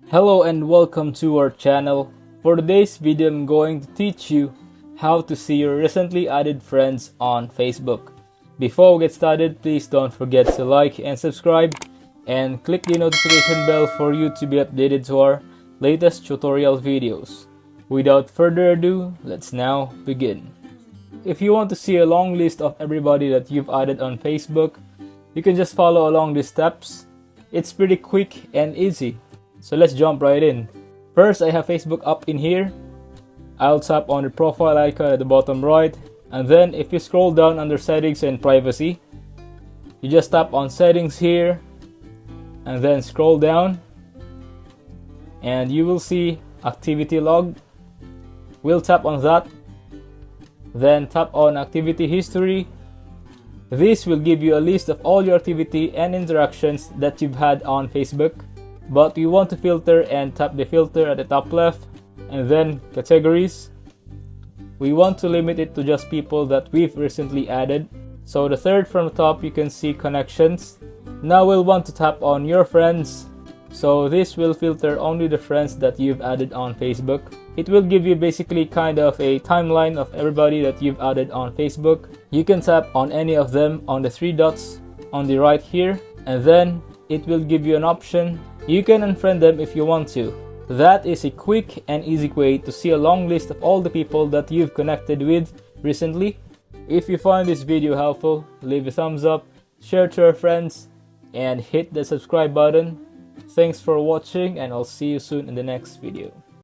Hello and welcome to our channel. For today's video, I'm going to teach you how to see your recently added friends on Facebook. Before we get started, please don't forget to like and subscribe and click the notification bell for you to be updated to our latest tutorial videos. Without further ado, let's now begin. If you want to see a long list of everybody that you've added on Facebook, you can just follow along these steps. It's pretty quick and easy. So let's jump right in. First, I have Facebook up in here. I'll tap on the profile icon at the bottom right, and then if you scroll down under settings and privacy, you just tap on settings here and then scroll down and you will see activity log. We'll tap on that, then tap on activity history. This will give you a list of all your activity and interactions that you've had on Facebook. But we want to filter and tap the filter at the top left, and then categories. We want to limit it to just people that we've recently added. So the third from the top, you can see connections. Now we'll want to tap on your friends. So this will filter only the friends that you've added on Facebook. It will give you basically kind of a timeline of everybody that you've added on Facebook. You can tap on any of them on the three dots on the right here, and then it will give you an option. You can unfriend them if you want to. That is a quick and easy way to see a long list of all the people that you've connected with recently. If you find this video helpful, leave a thumbs up, share to your friends, and hit the subscribe button. Thanks for watching, and I'll see you soon in the next video.